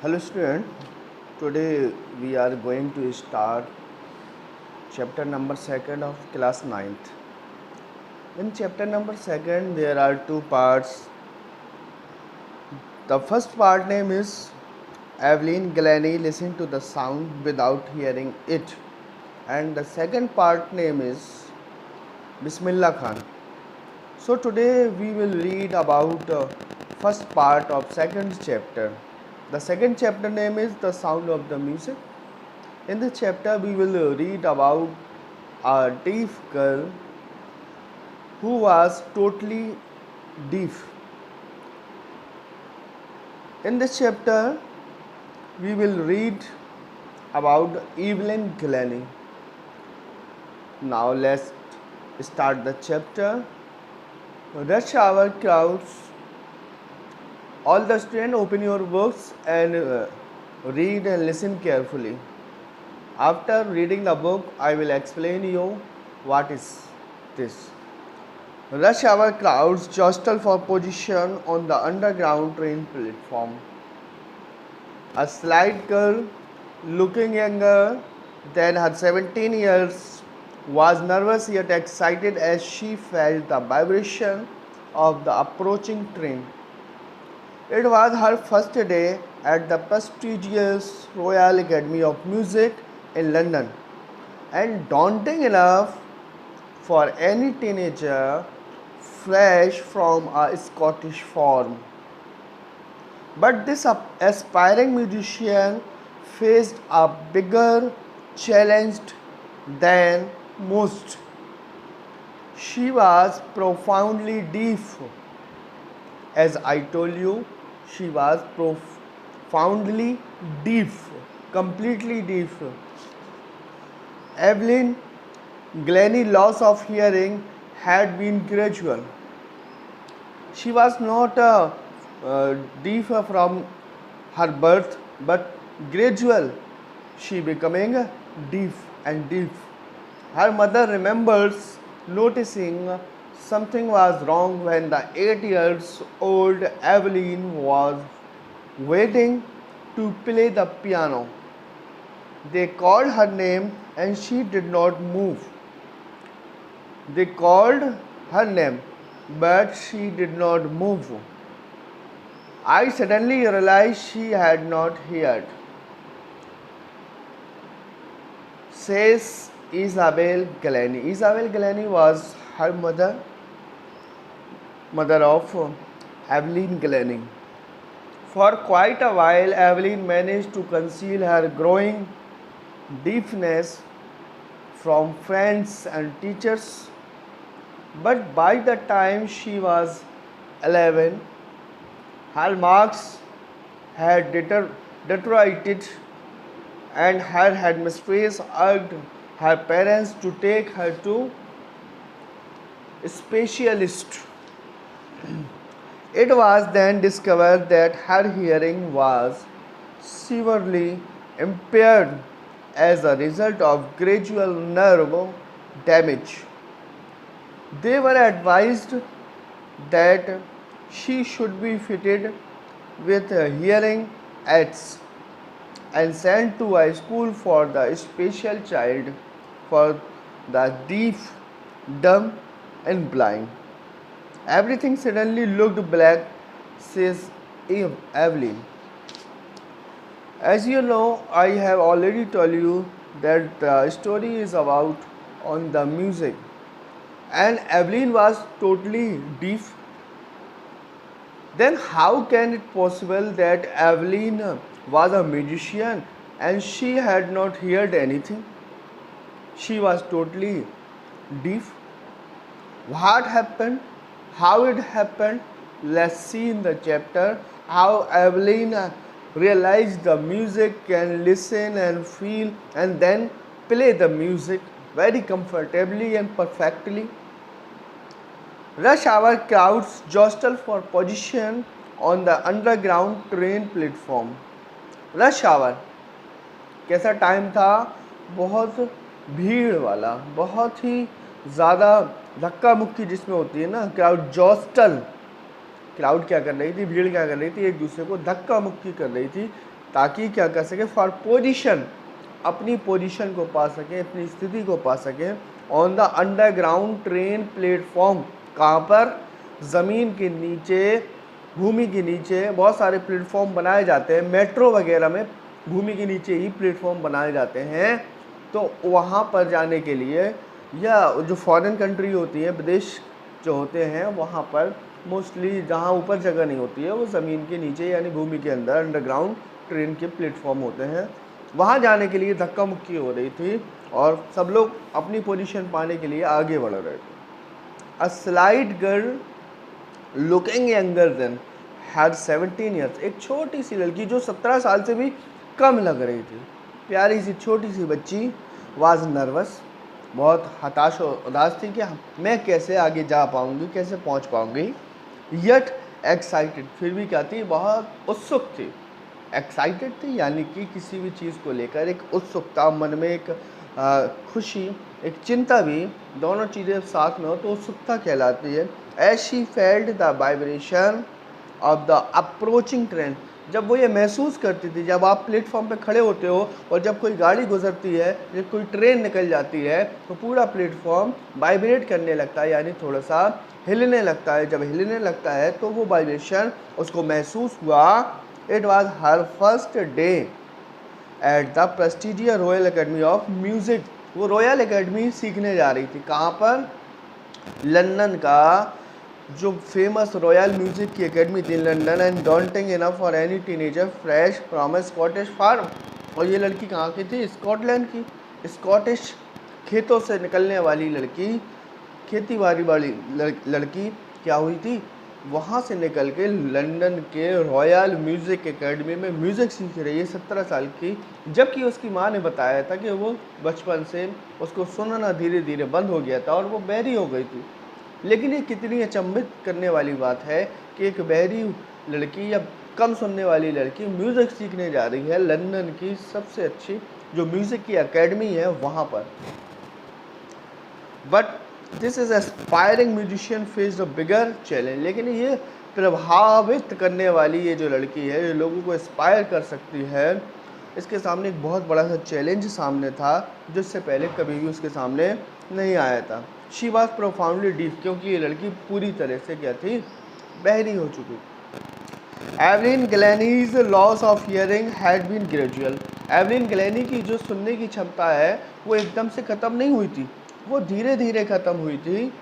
Hello student, today we are going to start chapter number 2nd of class ninth. In chapter number 2nd there are two parts. The first part name is Evelyn Glennie listened to the sound without hearing it, and the second part name is Bismillah Khan. So today we will read about first part of second chapter. The second chapter name is The Sound of the Music. In this chapter we will read about a deaf girl who was totally deaf. In this chapter we will read about Evelyn Glennie. Now let's start the chapter. Rush hour crowds. All the students open your books and read and listen carefully. After reading the book, I will explain you what is this. Rush hour crowds jostle for position on the underground train platform. A slight girl, looking younger than her 17 years, was nervous yet excited as she felt the vibration of the approaching train. It was her first day at the prestigious Royal Academy of Music in London, and daunting enough for any teenager fresh from a Scottish farm. But this aspiring musician faced a bigger challenge than most. She was profoundly deaf. As I told you, she was profoundly deaf, completely deaf. Evelyn Glennie's loss of hearing had been gradual. She was not deaf from her birth, but gradual she becoming deaf and deaf. Her mother remembers noticing something was wrong when the 8 years old Evelyn was waiting to play the piano. They called her name and she did not move. They called her name, but she did not move. I suddenly realized she had not heard, says Isabel Glennie. Isabel Glennie was her mother of Evelyn Glennie. For quite a while, Evelyn managed to conceal her growing deafness from friends and teachers, but by the time she was 11, her marks had deteriorated, and her headmistress urged her parents to take her to a specialist. It was then discovered that her hearing was severely impaired as a result of gradual nerve damage. They were advised that she should be fitted with hearing aids and sent to a school for the special child for the deaf, dumb, and blind. Everything suddenly looked black, says Evelyn. As you know, I have already told you that the story is about on the music, and Evelyn was totally deaf. Then how can it possible that Evelyn was a musician and she had not heard anything? She was totally deaf. What happened? How it happened? Let's see in the chapter how Evelyn realized the music, can listen and feel and then play the music very comfortably and perfectly. Rush hour crowds jostle for position on the underground train platform. Rush hour कैसा time था? बहुत भीड़ वाला, बहुत ही ज़्यादा धक्का मुक्की जिसमें होती है ना, क्राउड जॉस्टल। क्राउड क्या कर रही थी, भीड़ क्या कर रही थी, एक दूसरे को धक्का मुक्की कर रही थी ताकि क्या कर सके, फॉर पोजीशन, अपनी पोजीशन को पा सके, अपनी स्थिति को पा सके on the underground train platform. कहाँ पर? ज़मीन के नीचे, भूमि के नीचे बहुत सारे प्लेटफॉर्म बनाए जाते हैं। मेट्रो वगैरह में भूमि के नीचे ही प्लेटफॉर्म बनाए जाते हैं। तो वहाँ पर जाने के लिए, या जो फॉरेन कंट्री होती है, विदेश जो होते हैं, वहाँ पर मोस्टली जहाँ ऊपर जगह नहीं होती है, वो ज़मीन के नीचे यानी भूमि के अंदर अंडरग्राउंड ट्रेन के प्लेटफॉर्म होते हैं। वहाँ जाने के लिए धक्का मुक्की हो रही थी और सब लोग अपनी पोजीशन पाने के लिए आगे बढ़ रहे थे। A slight girl looking younger than had 17 years, एक छोटी सी लड़की जो 17 साल से भी कम लग रही थी, प्यारी सी छोटी सी बच्ची, वाज नर्वस, बहुत हताश और उदास थी कि मैं कैसे आगे जा पाऊंगी, कैसे पहुंच पाऊंगी। यट एक्साइटेड, फिर भी क्या थी, बहुत उत्सुक थी। एक्साइटेड थी यानी कि किसी भी चीज़ को लेकर एक उत्सुकता, मन में एक खुशी, एक चिंता भी, दोनों चीज़ें साथ में हो तो उत्सुकता कहलाती है। As she felt the vibration of the approaching train, जब वो ये महसूस करती थी, जब आप प्लेटफॉर्म पे खड़े होते हो और जब कोई गाड़ी गुजरती है, जब कोई ट्रेन निकल जाती है, तो पूरा प्लेटफॉर्म वाइब्रेट करने लगता है, यानी थोड़ा सा हिलने लगता है। जब हिलने लगता है तो वो वाइब्रेशन उसको महसूस हुआ। It was her first day at the prestigious Royal Academy of Music, वो रॉयल एकेडमी सीखने जा रही थी। कहाँ पर? लंदन का जो फेमस रॉयल म्यूजिक की एकेडमी थी London, and daunting enough for any teenager fresh from a Scottish farm. और ये लड़की कहाँ की थी? स्कॉटलैंड की, स्कॉटिश खेतों से निकलने वाली लड़की, खेती बाड़ी वाली लड़की क्या हुई थी, वहाँ से निकल के लंदन के रॉयल म्यूज़िक एकेडमी में म्यूज़िक सीख रही है, 17 साल की। जबकि उसकी माँ ने बताया था कि वो बचपन से उसको सुनना धीरे धीरे बंद हो गया था और वो बहरी हो गई थी। लेकिन ये कितनी अचंभित करने वाली बात है कि एक बहरी लड़की या कम सुनने वाली लड़की म्यूज़िक सीखने जा रही है लंदन की सबसे अच्छी जो म्यूज़िक की एकेडमी है वहाँ पर। But this is aspiring musician face a bigger challenge, लेकिन ये प्रभावित करने वाली ये जो लड़की है, जो लोगों को एस्पायर कर सकती है, इसके सामने एक बहुत बड़ा सा चैलेंज सामने था जिससे पहले कभी भी उसके सामने नहीं आया था। शी वॉज प्रोफाउंडली डीप, क्योंकि ये लड़की पूरी तरह से क्या थी, बहरी हो चुकी। Evelyn Glennie's loss of hearing had been gradual, Evelyn Glennie की जो सुनने की क्षमता है वो एकदम से ख़त्म नहीं हुई थी, वो धीरे धीरे ख़त्म हुई थी।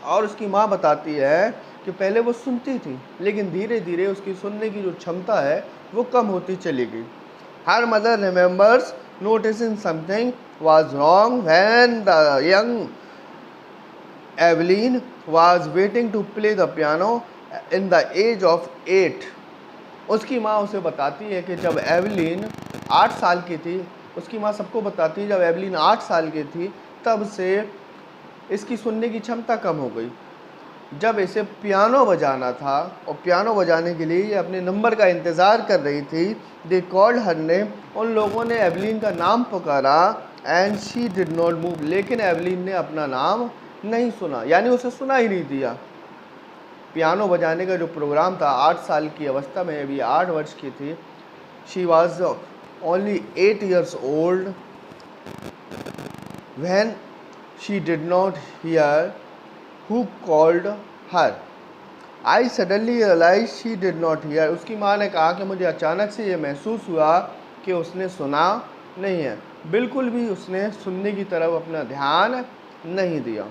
और उसकी माँ बताती है कि पहले वो सुनती थी लेकिन धीरे धीरे उसकी सुनने की जो क्षमता है वो कम होती चली गई। Her mother remembers noticing something was wrong when the young Evelyn was waiting to play the piano in the age of 8। उसकी माँ उसे बताती है कि जब एवलिन 8 साल की थी, उसकी माँ सबको बताती है जब एवलिन 8 साल की थी तब से इसकी सुनने की क्षमता कम हो गई। जब इसे पियानो बजाना था और पियानो बजाने के लिए ये अपने नंबर का इंतज़ार कर रही थी, दे कॉल्ड हर नेम, उन लोगों ने एवलिन का नाम पुकारा, and she did not move, लेकिन एवलिन ने अपना नाम नहीं सुना, यानी उसे सुना ही नहीं दिया। पियानो बजाने का जो प्रोग्राम था, 8 साल की अवस्था में, अभी 8 वर्ष की थी, she was only 8 years old when she did not hear who called her. I suddenly realized she did not hear. उसकी माँ ने कहा कि मुझे अचानक से ये महसूस हुआ कि उसने सुना नहीं है, बिल्कुल भी उसने सुनने की तरफ अपना ध्यान नहीं दिया।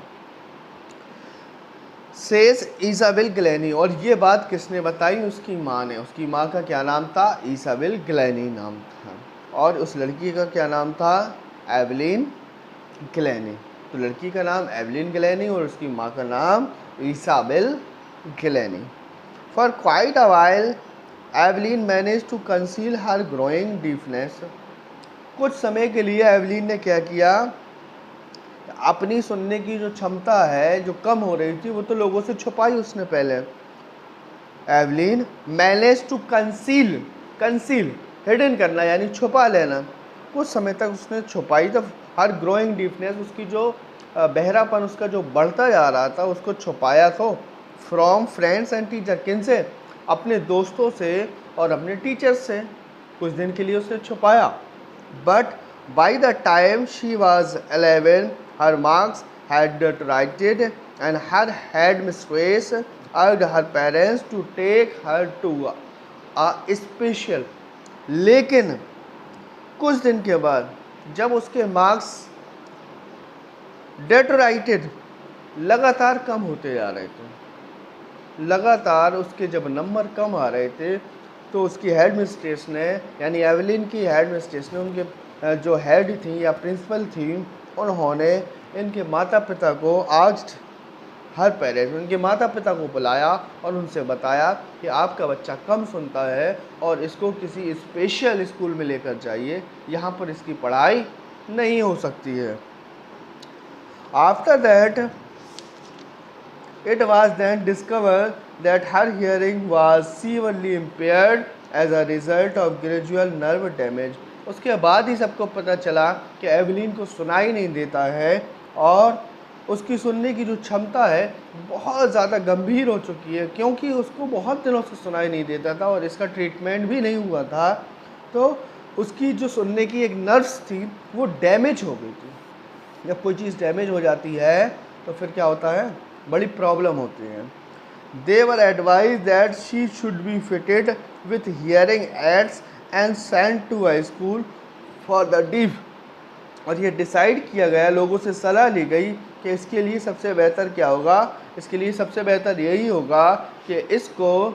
सेज इसाबेल ग्लैनी, और ये बात किसने बताई? उसकी माँ ने। उसकी माँ का क्या नाम था? इसाबेल ग्लैनी नाम था, और उस लड़की का क्या नाम था? एवलिन ग्लैनी। तो लड़की का नाम एवलिन ग्लैनी और उसकी माँ का नाम Isabel Glennie. For quite a while Evelyn manage to conceal her growing deafness, कुछ समय के लिए एवलिन ने क्या किया, अपनी सुनने की जो क्षमता है जो कम हो रही थी वो तो लोगों से छुपाई उसने पहले। Evelyn manage to conceal, conceal hidden करना यानी छुपा लेना, कुछ समय तक उसने छुपाई। तब हर ग्रोइंग डीपनेस, उसकी जो बहरापन उसका जो बढ़ता जा रहा था उसको छुपाया तो फ्रॉम फ्रेंड्स एंड टीचर, किन से? अपने दोस्तों से और अपने टीचर्स से। कुछ दिन के लिए उसने छुपाया, but by the time she was 11 her marks had deteriorated and her headmistress urged her parents to take her to a special. लेकिन कुछ दिन के बाद जब उसके मार्क्स डेटोराइटेड लगातार कम होते जा रहे थे, लगातार उसके जब नंबर कम आ रहे थे, तो उसकी हेड मिस्ट्रेस ने, यानी एवलिन की हेड मिस्ट्रेस ने, उनके जो हेड थी या प्रिंसिपल थी, उन्होंने इनके माता पिता को आज हर पेरेंट्स उनके माता पिता को बुलाया और उनसे बताया कि आपका बच्चा कम सुनता है और इसको किसी स्पेशल स्कूल में लेकर जाइए, यहाँ पर इसकी पढ़ाई नहीं हो सकती है। After that it was then discover that her hearing was severely impaired as a result of gradual nerve damage. उसके बाद ही सबको पता चला कि एवलिन को सुनाई नहीं देता है और उसकी सुनने की जो क्षमता है बहुत ज़्यादा गंभीर हो चुकी है, क्योंकि उसको बहुत दिनों से सुनाई नहीं देता था और इसका ट्रीटमेंट भी नहीं हुआ था। तो उसकी जो सुनने की एक नर्व्स थी वो डैमेज हो गई थी। जब कोई चीज़ डैमेज हो जाती है तो फिर क्या होता है, बड़ी प्रॉब्लम होती है। They were advise that she should be fitted with hearing aids and sent to a school for the deaf. और ये डिसाइड किया गया, लोगों से सलाह ली गई कि इसके लिए सबसे बेहतर क्या होगा, इसके लिए सबसे बेहतर यही होगा कि इसको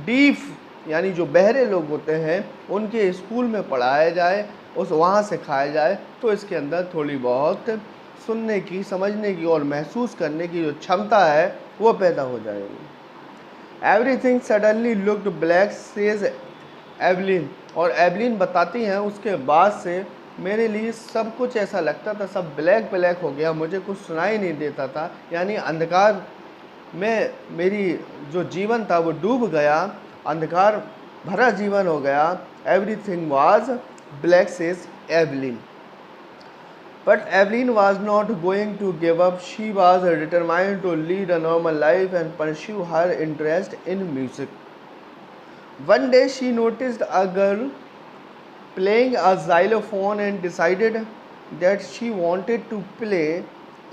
डीफ यानी जो बहरे लोग होते हैं उनके स्कूल में पढ़ाया जाए, उस वहाँ सिखाया जाए, तो इसके अंदर थोड़ी बहुत सुनने की, समझने की और महसूस करने की जो क्षमता है वो पैदा हो जाएगी। Everything suddenly looked black says Evelyn. और एवलिन बताती हैं उसके बाद से मेरे लिए सब कुछ ऐसा लगता था, सब ब्लैक ब्लैक हो गया, मुझे कुछ सुनाई नहीं देता था, यानी अंधकार में मेरी जो जीवन था वो डूब गया, अंधकार भरा जीवन हो गया। Everything was black says Evelyn. But Evelyn was not going to give up, she was determined to lead a normal life and pursue her interest in music. One day she noticed a girl playing a xylophone and decided that she wanted to play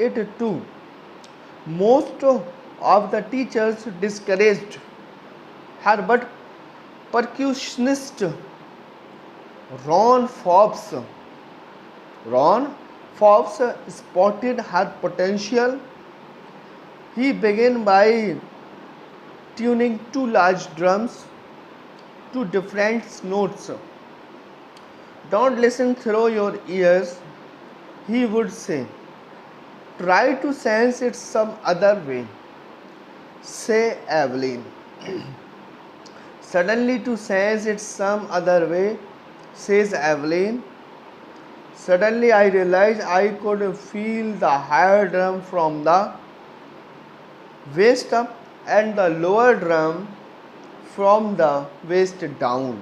it too. Most of the teachers discouraged her, but percussionist Ron Forbes spotted her potential. He began by tuning two large drums to different notes. Don't listen through your ears, he would say. Try to sense it some other way, say Evelyn. Suddenly to sense it some other way, says Evelyn. Suddenly I realized I could feel the higher drum from the waist up and the lower drum from the waist down.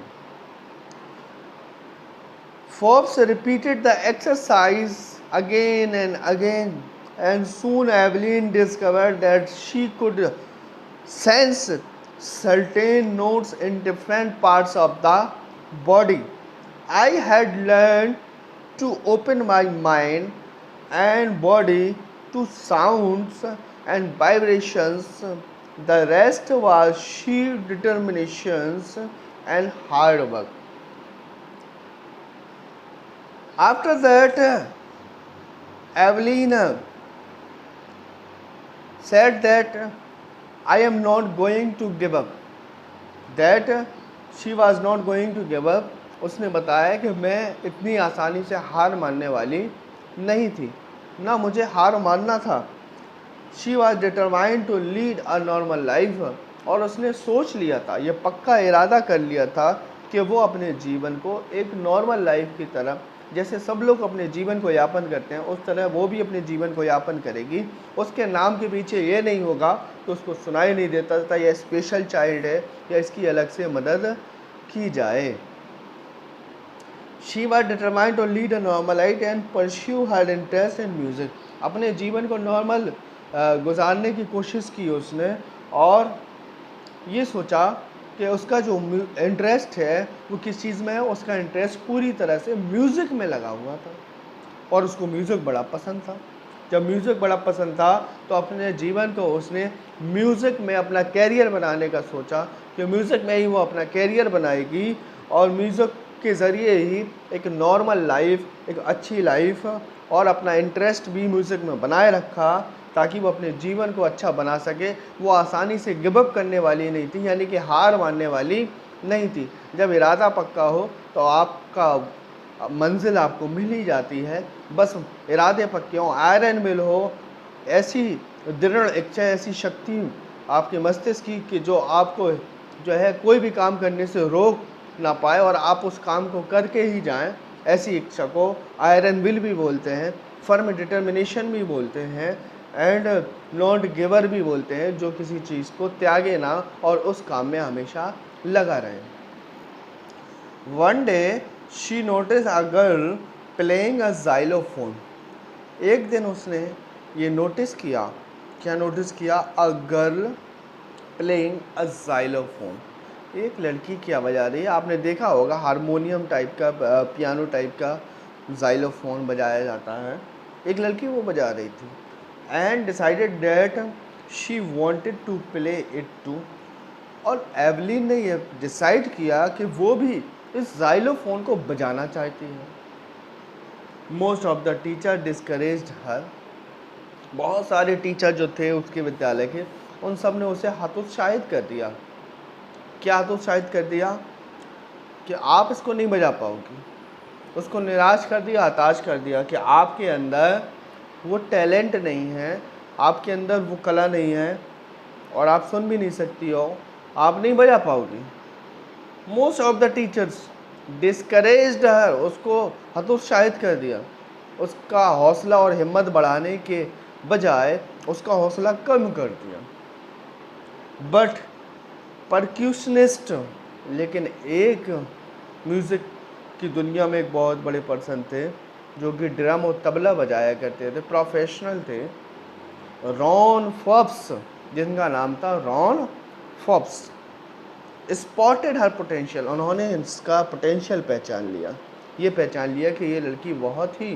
Forbes repeated the exercise again and again, and soon Evelyn discovered that she could sense certain notes in different parts of the body. I had learned to open my mind and body to sounds and vibrations. The rest was sheer determination and hard work. After that, Evelyn said that I am not going to give up. That she was not going to give up. उसने बताया कि मैं इतनी आसानी से हार मानने वाली नहीं थी, ना मुझे हार मानना था। She was determined to lead a normal life. और उसने सोच लिया था, ये पक्का इरादा कर लिया था कि वो अपने जीवन को एक नॉर्मल लाइफ की तरह, जैसे सब लोग अपने जीवन को यापन करते हैं उस तरह वो भी अपने जीवन को यापन करेगी। उसके नाम के पीछे ये नहीं होगा कि उसको सुनाई नहीं देता था, यह स्पेशल चाइल्ड है या इसकी अलग से मदद की जाए। She was determined to lead a normal life and pursue her interest in music. अपने जीवन को नॉर्मल गुजारने की कोशिश की उसने और ये सोचा कि उसका जो इंटरेस्ट है वो किस चीज़ में है, उसका इंटरेस्ट पूरी तरह से म्यूज़िक में लगा हुआ था और उसको म्यूज़िक बड़ा पसंद था। जब म्यूज़िक बड़ा पसंद था तो अपने जीवन को उसने म्यूज़िक में अपना कैरियर बनाने का सोचा कि म्यूज़िक में ही वो अपना कैरियर बनाएगी और म्यूज़िक के ज़रिए ही एक नॉर्मल लाइफ, एक अच्छी लाइफ और अपना इंटरेस्ट भी म्यूज़िक में बनाए रखा ताकि वो अपने जीवन को अच्छा बना सके। वो आसानी से गिव अप करने वाली नहीं थी, यानी कि हार मानने वाली नहीं थी। जब इरादा पक्का हो तो आपका मंजिल आपको मिल ही जाती है। बस इरादे पक्के हों, आयरन विल हो, ऐसी दृढ़ इच्छा, ऐसी शक्ति आपके मस्तिष्क की कि जो आपको जो है कोई भी काम करने से रोक ना पाए और आप उस काम को करके ही जाएं। ऐसी इच्छा को आयरन विल भी बोलते हैं, फर्म डिटर्मिनेशन भी बोलते हैं एंड नॉट गिवर भी बोलते हैं, जो किसी चीज़ को त्यागे ना और उस काम में हमेशा लगा रहे। One day she notice a girl playing a xylophone. एक दिन उसने ये नोटिस किया, क्या नोटिस किया? A girl playing a xylophone. एक लड़की क्या बजा रही है? आपने देखा होगा हारमोनियम टाइप का, पियानो टाइप का जाइलोफोन बजाया जाता है। एक लड़की वो बजा रही थी and decided that she wanted to play it too. और एवलिन ने ये डिसाइड किया कि वो भी इस जाइलोफोन को बजाना चाहती है। Most of the teacher discouraged her. बहुत सारे टीचर जो थे उसके विद्यालय के, उन सब ने उसे हतोत्साहित कर दिया। क्या हतोत्साहित कर दिया? कि आप इसको नहीं बजा पाओगी। उसको निराश कर दिया, हताश कर दिया कि आपके अंदर वो टैलेंट नहीं है, आपके अंदर वो कला नहीं है और आप सुन भी नहीं सकती हो, आप नहीं बजा पाओगी। Most of the teachers discouraged her. उसको हतोत्साहित कर दिया। उसका हौसला और हिम्मत बढ़ाने के बजाय उसका हौसला कम कर दिया। बट परक्यूशनिस्ट, लेकिन एक म्यूज़िक की दुनिया में एक बहुत बड़े पर्सन थे जो कि ड्रम और तबला बजाया करते थे, प्रोफेशनल थे। रॉन फॉब्स, जिनका नाम था रॉन फॉब्स, स्पॉटेड हर पोटेंशियल। उन्होंने इसका पोटेंशियल पहचान लिया। ये पहचान लिया कि ये लड़की बहुत ही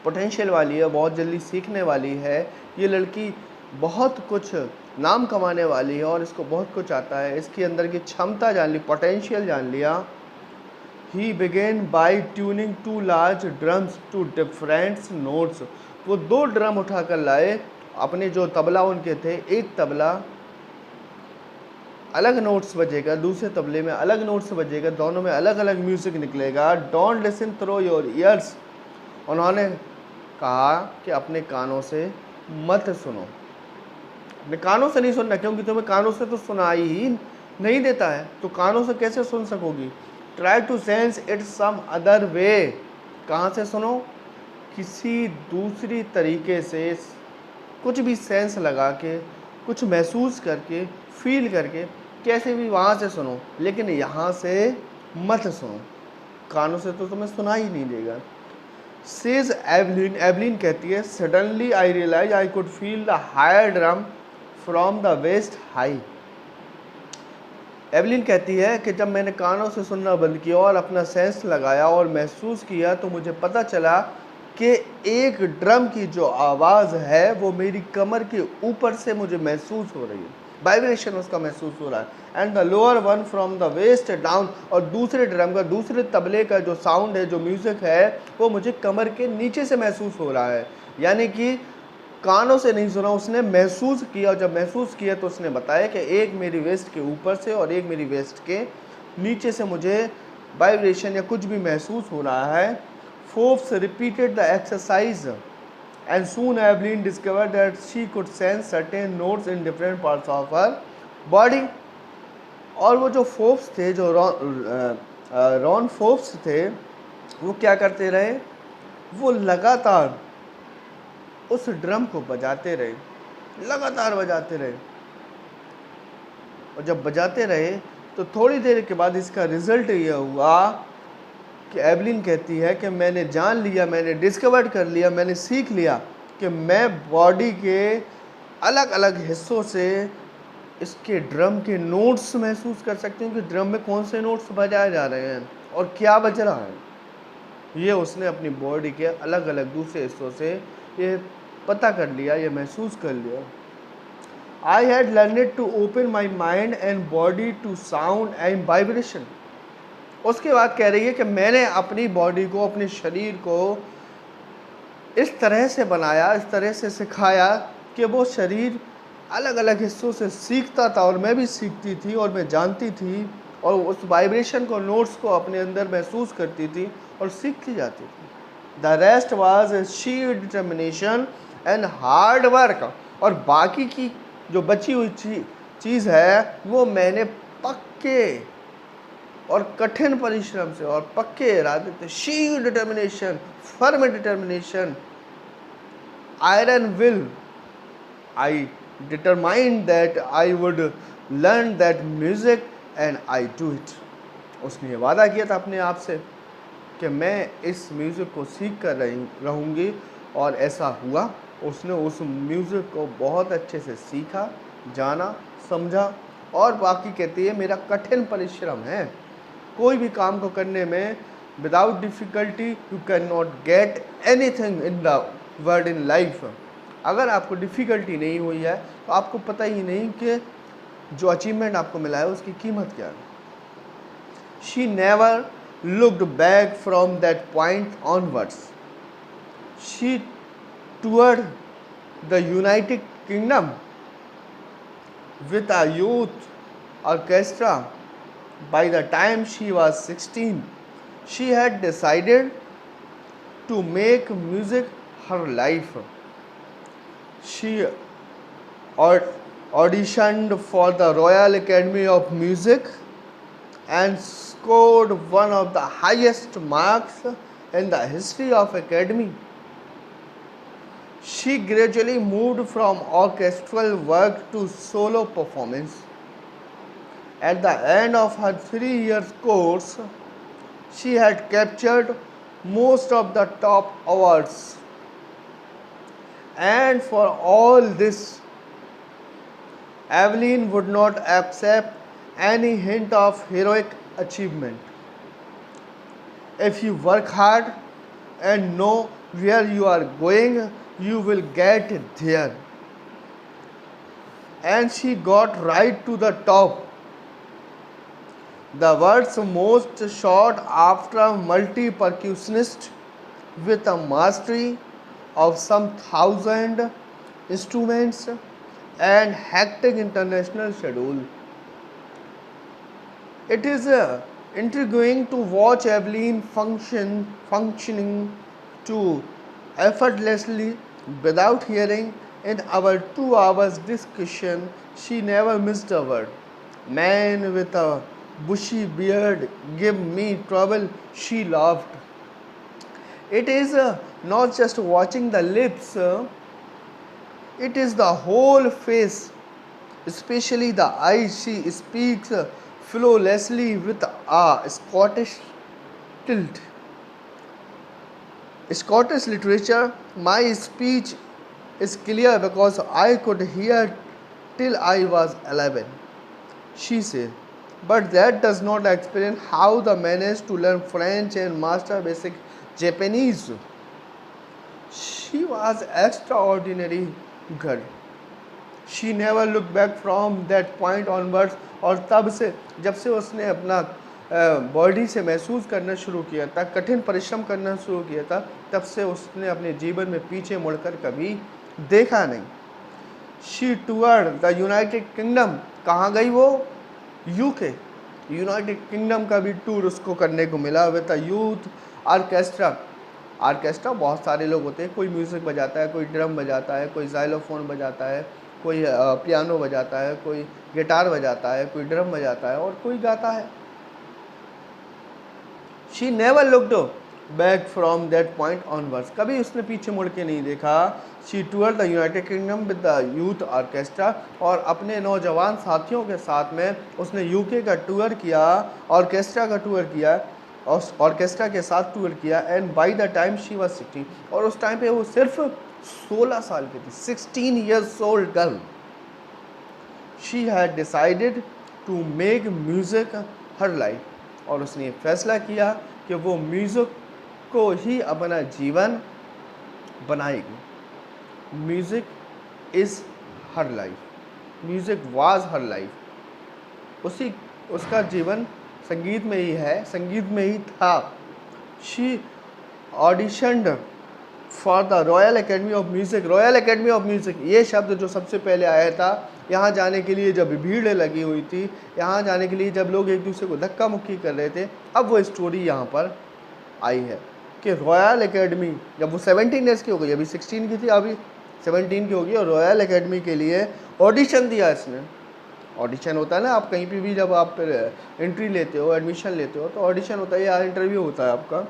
पोटेंशियल वाली है, बहुत जल्दी सीखने वाली है, ये लड़की बहुत कुछ नाम कमाने वाली है और इसको बहुत कुछ आता है। इसके अंदर की क्षमता जान ली, पोटेंशियल जान लिया। He began by tuning two large drums to different notes. वो 2 ड्रम उठा कर लाए अपने, जो तबला उनके थे। एक तबला अलग नोट्स बजेगा, दूसरे तबले में अलग नोट्स बजेगा, दोनों में अलग अलग म्यूज़िक निकलेगा। Don't listen through your ears. उन्होंने कहा कि अपने कानों से मत सुनो। अपने कानों से नहीं सुनना, क्योंकि तुम्हें कानों से तो सुनाई ही नहीं देता है, तो कानों से कैसे सुन सकोगी? Try to sense it some other way. कहाँ से सुनो? किसी दूसरी तरीके से, कुछ भी सेंस लगा के, कुछ महसूस करके, फील करके, कैसे भी वहाँ से सुनो, लेकिन यहाँ से मत सुनो। कानों से तो तुम्हें सुना ही नहीं देगा। सेज एवलिन, एवलिन कहती है, suddenly I realise I could feel the higher drum from the waist high. Evelyn कहती है कि जब मैंने कानों से सुनना बंद किया और अपना सेंस लगाया और महसूस किया तो मुझे पता चला कि एक ड्रम की जो आवाज़ है वो मेरी कमर के ऊपर से मुझे महसूस हो रही है, वाइब्रेशन उसका महसूस हो रहा है। And the lower one from the waist down, और दूसरे ड्रम का, दूसरे तबले का जो साउंड है, जो म्यूज़िक है, वो मुझे कमर के नीचे से महसूस हो रहा है। यानी कि कानों से नहीं सुना, उसने महसूस किया, और जब महसूस किया तो उसने बताया कि एक मेरी वेस्ट के ऊपर से और एक मेरी वेस्ट के नीचे से मुझे वाइब्रेशन या कुछ भी महसूस हो रहा है। Forbes repeated the exercise and soon Evelyn discovered that she could sense certain notes in different parts of her body। और वो जो फोर्ब्स थे, जो रॉन फोर्ब्स थे, वो क्या करते रहे? वो लगातार उस ड्रम को बजाते रहे, लगातार बजाते रहे। और जब बजाते रहे तो थोड़ी देर के बाद इसका रिजल्ट ये हुआ कि एवलिन कहती है कि मैंने जान लिया, मैंने डिस्कवर कर लिया, मैंने सीख लिया कि मैं बॉडी के अलग अलग हिस्सों से इसके ड्रम के नोट्स महसूस कर सकती हूँ कि ड्रम में कौन से नोट्स बजाए जा रहे हैं और क्या बज रहा है। ये उसने अपनी बॉडी के अलग अलग दूसरे हिस्सों से ये पता कर लिया, ये महसूस कर लिया। I had learned to open my mind and body to sound and vibration. उसके बाद कह रही है कि मैंने अपनी बॉडी को, अपने शरीर को इस तरह से बनाया, इस तरह से सिखाया कि वो शरीर अलग अलग हिस्सों से सीखता था और मैं भी सीखती थी और मैं जानती थी और उस वाइब्रेशन को, नोट्स को अपने अंदर महसूस करती थी और सीखती जाती थी। The rest was sheer determination and hard work. और बाकी की जो बची हुई चीज़ है वो मैंने पक्के और कठिन परिश्रम से और पक्के इरादे से, sheer determination, firm determination, iron will, I determined that I would learn that music and I do it. उसने वादा किया था अपने आप से कि मैं इस म्यूज़िक को सीख कर रहूँगी और ऐसा हुआ। उसने उस म्यूज़िक को बहुत अच्छे से सीखा, जाना, समझा और बाकी कहती है मेरा कठिन परिश्रम है। कोई भी काम को करने में without difficulty you can not get anything in the world in life. अगर आपको डिफ़िकल्टी नहीं हुई है तो आपको पता ही नहीं कि जो अचीवमेंट आपको मिला है उसकी कीमत क्या है। She never looked back from that point onwards. She toured the United Kingdom with a youth orchestra. By the time she was 16, she had decided to make music her life. She auditioned for the Royal Academy of Music and scored one of the highest marks in the history of Academy. She gradually moved from orchestral work to solo performance. At the end of her 3-year course, she had captured most of the top awards. And for all this, Evelyn would not accept any hint of heroic achievement. If you work hard and know where you are going, you will get there. And she got right to the top. The world's most sought after multi-percussionist with a mastery of some 1,000 instruments and hectic international schedule. It is intriguing to watch Evelyn functioning to effortlessly without hearing. In our 2 hours discussion, she never missed a word. Man with a bushy beard give me trouble, she laughed. It is not just watching the lips, it is the whole face, especially the eyes. She speaks flawlessly with a Scottish tilt. Scottish literature, my speech is clear because I could hear till I was 11, she said. But that does not explain how they managed to learn French and master basic Japanese. She was extraordinary girl. She never looked back from that point onwards. और तब से, जब से उसने अपना body से महसूस करना शुरू किया था, कठिन परिश्रम करना शुरू किया था, तब से उसने अपने जीवन में पीछे मुड़कर कभी देखा नहीं। She toured the United Kingdom. कहाँ गई वो? यूके। यूनाइटेड किंगडम का भी टूर उसको करने को मिला with the youth orchestra. Orchestra बहुत सारे लोग होते हैं, कोई म्यूज़िक बजाता है, कोई ड्रम बजाता है, कोई जाइलोफोन बजाता है, कोई पियानो बजाता है, कोई गिटार बजाता है, कोई ड्रम बजाता है और कोई गाता है। She never looked back from that point onwards. कभी उसने पीछे मुड़ के नहीं देखा। She toured the United Kingdom with the youth orchestra। और अपने नौजवान साथियों के साथ में उसने यूके का टूर किया, ऑर्केस्ट्रा का टूर किया, और ऑर्केस्ट्रा के साथ टूर किया। And by the time she was 16, और उस टाइम पे वो सिर्फ 16 साल की थी, 16 years old girl. She had decided to make music her life, और उसने ये फैसला किया कि वो म्यूज़िक को ही अपना जीवन बनाएगी। Music is her life, music was her life. उसका जीवन संगीत में ही है, संगीत में ही था। She auditioned for the royal Academy of music. Royal Academy of music ये शब्द जो सबसे पहले आया था, यहाँ जाने के लिए जब भीड़ लगी हुई थी, यहाँ जाने के लिए जब लोग एक दूसरे को धक्का मुक्की कर रहे थे, अब वो स्टोरी यहाँ पर आई है कि रॉयल एकेडमी, जब वो 17 ईयर्स की हो गई, अभी 16 की थी, अभी 17 की होगी, और रॉयल एकेडमी के लिए ऑडिशन दिया इसने। ऑडिशन होता है ना, आप कहीं पे भी जब आप एंट्री लेते हो, एडमिशन लेते हो, तो ऑडिशन होता है या इंटरव्यू होता है आपका।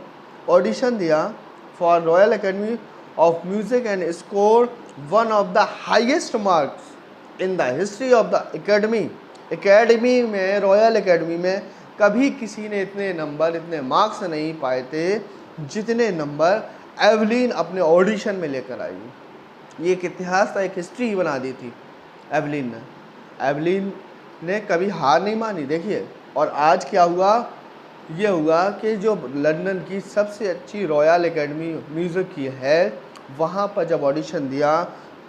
ऑडिशन दिया for royal Academy of music and score one of the highest marks in the history of the academy. Academy में, रॉयल एकेडमी में कभी किसी ने इतने नंबर, इतने मार्क्स नहीं पाए थे जितने नंबर एवलिन अपने ऑडिशन में लेकर आई। ये एक इतिहास था, एक हिस्ट्री बना दी थी एवलिन ने कभी हार नहीं मानी। देखिए, और आज क्या हुआ, ये हुआ कि जो लंदन की सबसे अच्छी रॉयल एकेडमी म्यूज़िक की है, वहाँ पर जब ऑडिशन दिया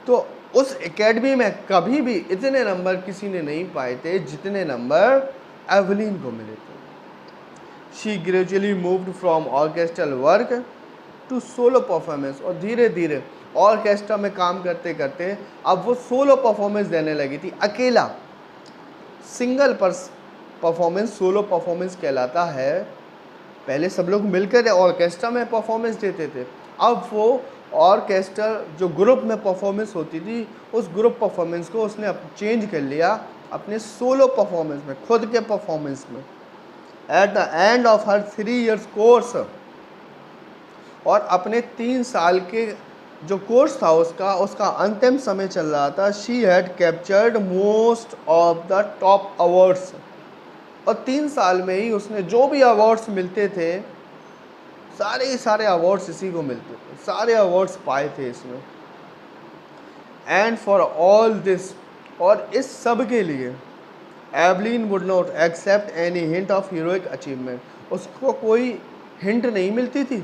तो उस एकेडमी में कभी भी इतने नंबर किसी ने नहीं पाए थे जितने नंबर एवलिन को मिले थे। She gradually moved from orchestral work to solo performance, और धीरे धीरे ऑर्केस्ट्रा में काम करते करते अब वो सोलो परफॉर्मेंस देने लगी थी। अकेला, सिंगल परफॉर्मेंस सोलो परफॉर्मेंस कहलाता है। पहले सब लोग मिलकर ऑर्केस्ट्रा में परफॉर्मेंस देते थे, अब वो ऑर्केस्ट्रा जो ग्रुप में परफॉर्मेंस होती थी, उस ग्रुप परफॉर्मेंस को उसने चेंज कर लिया अपने सोलो परफॉर्मेंस में, खुद के परफॉर्मेंस में। At the end of her 3 years course, और अपने 3 साल के जो कोर्स था उसका अंतिम समय चल रहा था, she had captured most of the top awards, और 3 साल में ही उसने जो भी अवार्ड्स मिलते थे, सारे अवार्ड्स इसी को मिलते थे, सारे अवार्ड्स पाए थे इसमें। एंड फॉर ऑल दिस, और इस सब के लिए Evelyn would not accept any hint of heroic achievement. उसको कोई हिंट नहीं मिलती थी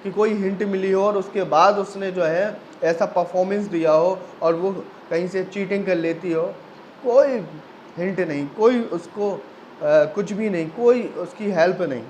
कि कोई हिंट मिली हो और उसके बाद उसने जो है ऐसा परफॉर्मेंस दिया हो और वो कहीं से चीटिंग कर लेती हो। कोई हिंट नहीं, कोई उसको कुछ भी नहीं, कोई उसकी हेल्प नहीं।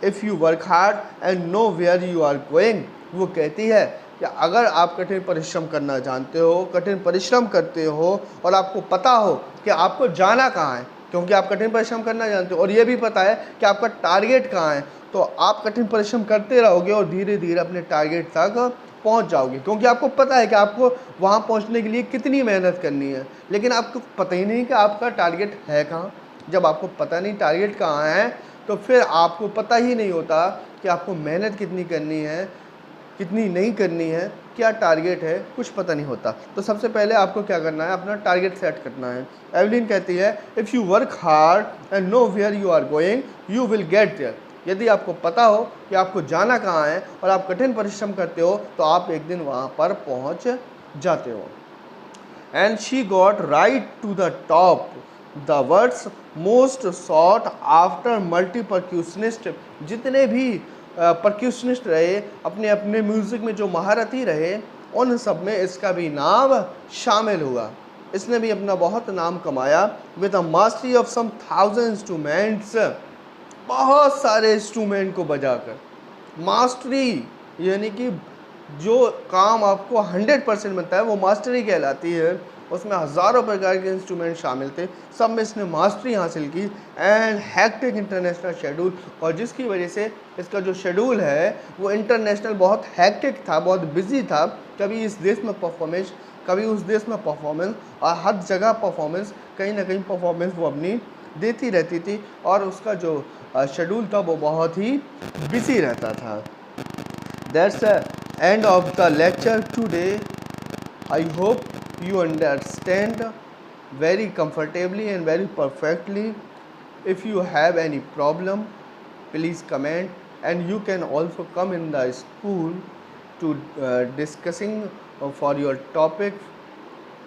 If you work hard and know where you are going, वो कहती है कि अगर आप कठिन परिश्रम करना जानते हो, कठिन परिश्रम करते हो और आपको पता हो कि आपको जाना कहाँ है, क्योंकि आप कठिन परिश्रम करना जानते हो और ये भी पता है कि आपका टारगेट कहाँ है, तो आप कठिन परिश्रम करते रहोगे और धीरे धीरे अपने टारगेट तक पहुंच जाओगे, क्योंकि आपको पता है कि आपको वहां पहुंचने के लिए कितनी मेहनत करनी है। लेकिन आपको पता ही नहीं कि आपका टारगेट है कहाँ। जब आपको पता नहीं टारगेट कहाँ है, तो फिर आपको पता ही नहीं होता कि आपको मेहनत कितनी करनी है, कितनी नहीं करनी है, क्या टारगेट है, कुछ पता नहीं होता। तो सबसे पहले आपको क्या करना है, अपना टारगेट सेट करना है। एवलिन कहती है, if you work hard and know where you are going you will get there. यदि आपको पता हो कि आपको जाना कहाँ है और आप कठिन परिश्रम करते हो, तो आप एक दिन वहाँ पर पहुँच जाते हो। And she got right to the top, the world's most sought after multi percussionist. जितने भी परक्यूशनिस्ट रहे, अपने अपने म्यूज़िक में जो महारथी रहे, उन सब में इसका भी नाम शामिल हुआ। इसने भी अपना बहुत नाम कमाया। With a mastery of some 1000 instruments, बहुत सारे इंस्ट्रूमेंट को बजाकर। मास्टरी यानी कि जो काम आपको 100% बनता है वो मास्टरी कहलाती है। उसमें हज़ारों प्रकार के इंस्ट्रूमेंट शामिल थे, सब में इसने मास्टरी हासिल की। एंड हैक्टिक इंटरनेशनल शेड्यूल, और जिसकी वजह से इसका जो शेड्यूल है वो इंटरनेशनल बहुत हैक्टिक था, बहुत बिजी था। कभी इस देश में परफॉर्मेंस, कभी उस देश में परफॉर्मेंस, और हर जगह परफॉर्मेंस, कहीं ना कहीं परफॉर्मेंस वो अपनी देती रहती थी, और उसका जो शेड्यूल था वो बहुत ही बिजी रहता था। That's the end of the lecture today. I hope you understand very comfortably and very perfectly. If you have any problem, please comment, and you can also come in the school to discussing for your topic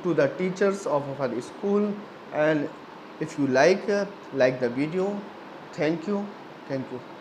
to the teachers of our school. and if you like the video, thank you.